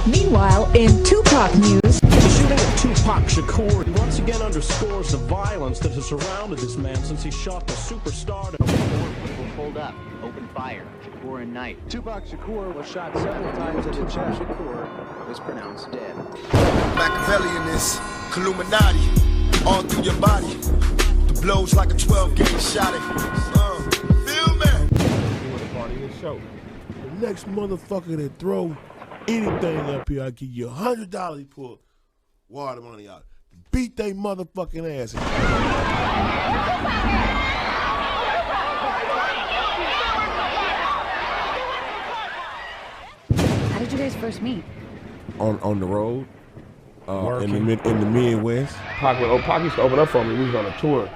Meanwhile, in Tupac news, The shooting of Tupac Shakur once again underscores the violence that has surrounded this man since he shot the superstar. 4 people pulled up, opened fire. Shakur and Knight. Tupac Shakur was shot several times in the chest. Shakur was pronounced dead. Machiavelli in this Illuminati, all through your body. The blows like a 12-gauge shot. Feel me? Party and show. The next motherfucker that throw anything up here, I give you $100. He pull water money out. Beat they motherfucking ass. How did you guys first meet? On the road, in the Midwest. Pac used to open up for me. We was on a tour.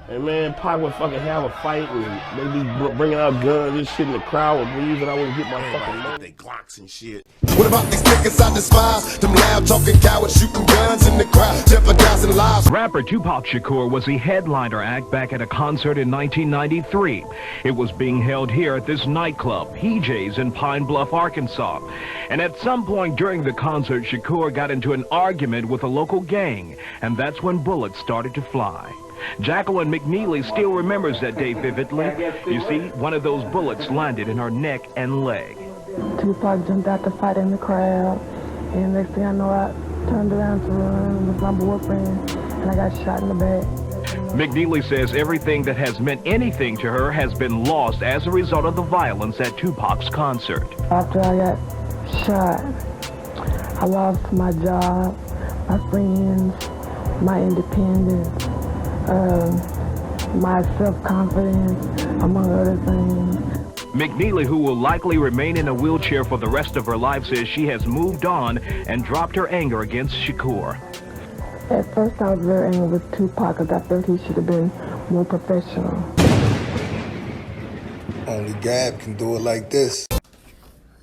And man, Pac would fucking have a fight and they be bringing out guns and shit, and the crowd would leave and I wouldn't get my fucking money. They Glocks and shit. What about these niggas I despise? Them loud talking cowards shooting guns in the crowd, jeopardizing lives. Rapper Tupac Shakur was the headliner act back at a concert in 1993. It was being held here at this nightclub, PJ's in Pine Bluff, Arkansas. And at some point during the concert, Shakur got into an argument with a local gang, and that's when bullets started to fly. Jacquelyn Mcnealey still remembers that day vividly. You see, one of those bullets landed in her neck and leg. Tupac jumped out to fight in the crowd, and next thing I know, I turned around to run with my boyfriend, and I got shot in the back. McNealey says everything that has meant anything to her has been lost as a result of the violence at Tupac's concert. After I got shot, I lost my job, my friends, my independence, my self-confidence, among other things. McNealey, who will likely remain in a wheelchair for the rest of her life, says she has moved on and dropped her anger against Shakur. At first, I was very angry with Tupac because I think he should have been more professional. Only Gab can do it like this.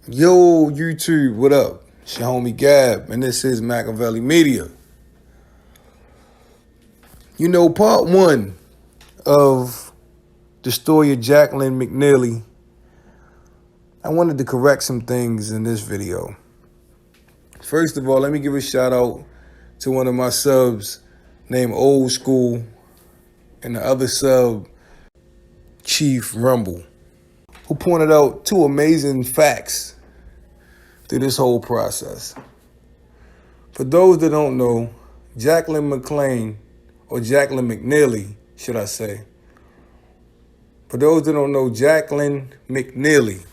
Yo, YouTube, what up? It's your homie Gab, and this is Machiavelli Media. You know, part one of the story of Jacquelyn Mcnealey, I wanted to correct some things in this video. First of all, let me give a shout out to one of my subs named Old School and the other sub, Chief Rumble, who pointed out two amazing facts through this whole process. For those that don't know, Jacquelyn McLean, or Jacquelyn Mcnealey, should I say. For those that don't know, Jacquelyn Mcnealey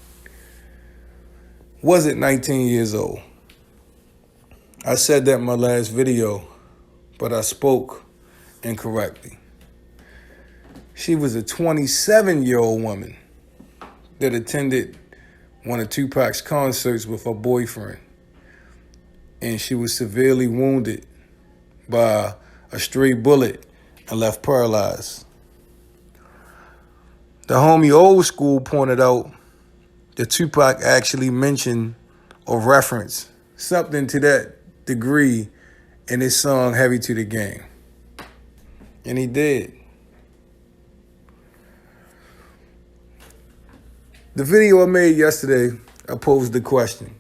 wasn't 19 years old. I said that in my last video, but I spoke incorrectly. She was a 27-year-old woman that attended one of Tupac's concerts with her boyfriend, and she was severely wounded by a stray bullet and left paralyzed. The homie Old School pointed out that Tupac actually mentioned or referenced something to that degree in his song Heavy to the Game. And he did. The video I made yesterday, I posed the question,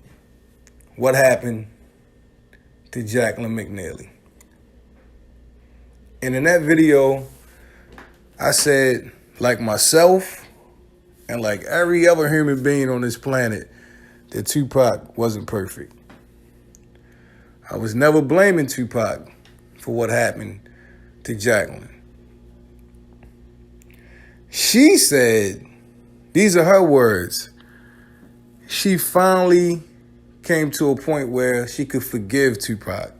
what happened to Jacquelyn Mcnealey? And in that video, I said, like myself and like every other human being on this planet, that Tupac wasn't perfect. I was never blaming Tupac for what happened to Jacquelyn. She said, these are her words, she finally came to a point where she could forgive Tupac.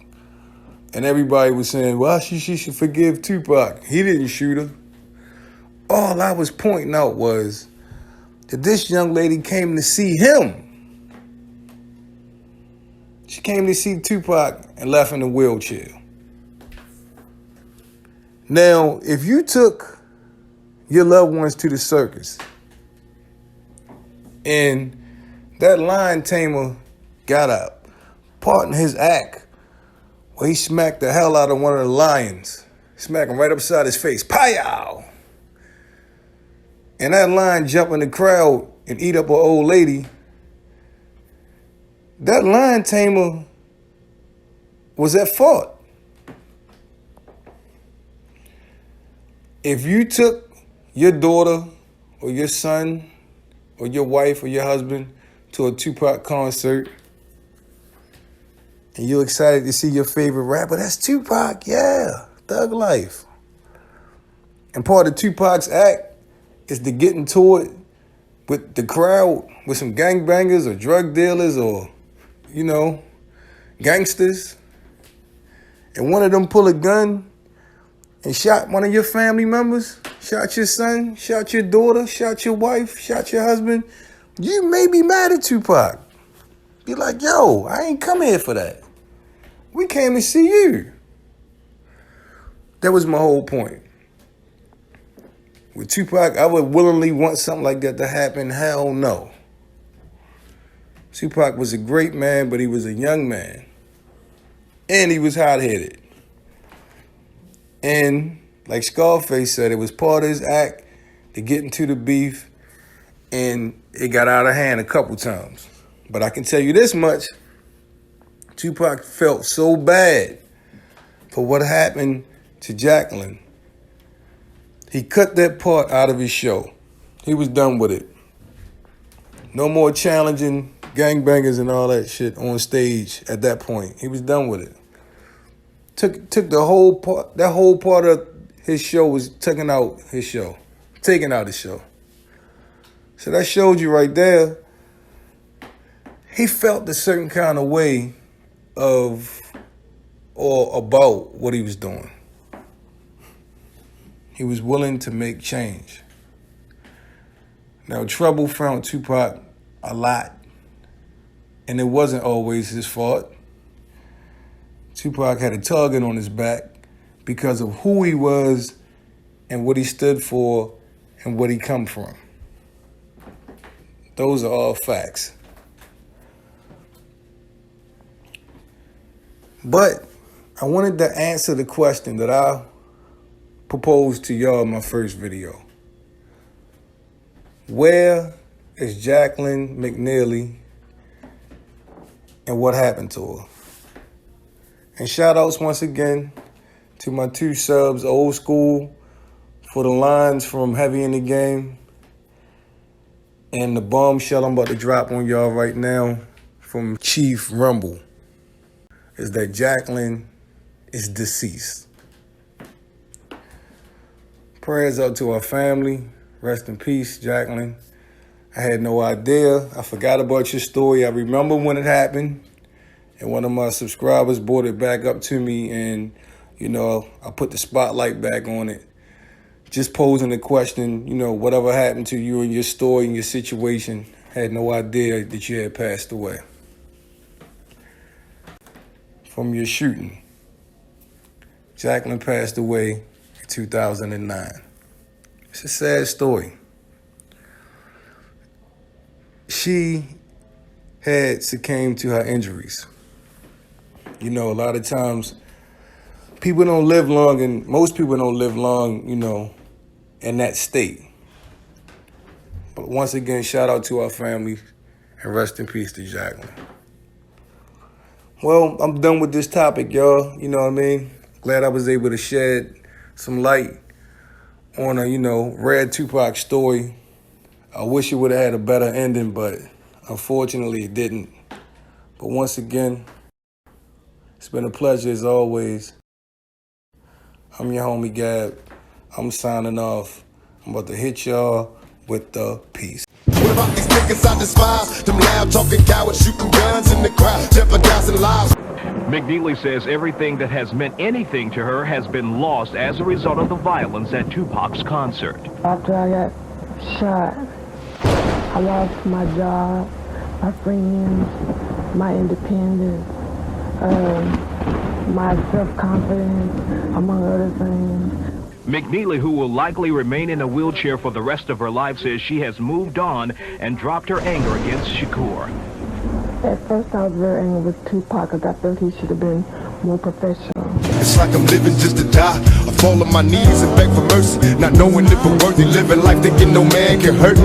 And everybody was saying, well, she should forgive Tupac. He didn't shoot her. All I was pointing out was that this young lady came to see him. She came to see Tupac and left in a wheelchair. Now, if you took your loved ones to the circus and that lion tamer got up, part in his act, where he smacked the hell out of one of the lions, Smack him right upside his face. Pow! And that lion jump in the crowd and eat up an old lady. That lion tamer was at fault. If you took your daughter or your son or your wife or your husband to a Tupac concert and you're excited to see your favorite rapper, that's Tupac, yeah, thug life. And part of Tupac's act is to get into it with the crowd, with some gangbangers or drug dealers or, you know, gangsters. And one of them pull a gun and shot one of your family members, shot your son, shot your daughter, shot your wife, shot your husband, you may be mad at Tupac. Be like, yo, I ain't come here for that. We came to see you. That was my whole point. With Tupac, I would willingly want something like that to happen. Hell no. Tupac was a great man, but he was a young man. And he was hot-headed. And like Scarface said, it was part of his act to get into the beef, and it got out of hand a couple times. But I can tell you this much, Tupac felt so bad for what happened to Jacquelyn. He cut that part out of his show. He was done with it. No more challenging gangbangers and all that shit on stage at that point. He was done with it. Took the whole part, that whole part of his show was taken out his show. So that showed you right there, he felt a certain kind of way of or about what he was doing. He was willing to make change. Now, Trouble found Tupac a lot, and it wasn't always his fault. Tupac had a target on his back because of who he was and what he stood for and what he come from. Those are all facts. But I wanted to answer the question that I proposed to y'all in my first video. Where is Jacquelyn Mcnealey and what happened to her? And shout outs once again to my 2 subs, Old School, for the lines from Heavy in the Game. And the bombshell I'm about to drop on y'all right now from Chief Rumble is that Jacquelyn is deceased. Prayers out to our family. Rest in peace, Jacquelyn. I had no idea. I forgot about your story. I remember when it happened. And one of my subscribers brought it back up to me, and, you know, I put the spotlight back on it. Just posing the question, you know, whatever happened to you and your story and your situation, had no idea that you had passed away from your shooting. Jacquelyn passed away in 2009. It's a sad story. She had succumbed to her injuries. You know, a lot of times people don't live long, and most people don't live long, you know, in that state. But once again, shout out to our family and rest in peace to Jacquelyn. Well, I'm done with this topic, y'all. You know what I mean? Glad I was able to shed some light on a, you know, rare Tupac story. I wish it would have had a better ending, but unfortunately it didn't. But once again, it's been a pleasure as always. I'm your homie Gab. I'm signing off. I'm about to hit y'all with the peace. What about these niggas I despise? Them loud talking cowards shooting guns in the crowd, jeopardizing lives. McNealey says everything that has meant anything to her has been lost as a result of the violence at Tupac's concert. After I got shot, I lost my job, my friends, my independence, my self-confidence, among other things. McNealey, who will likely remain in a wheelchair for the rest of her life, says she has moved on and dropped her anger against Shakur. At first, I was very angry with Tupac because I think he should have been more professional. It's like I'm living just to die. fall on my knees and beg for mercy, not knowing if I'm worthy, living life thinking no man can hurt.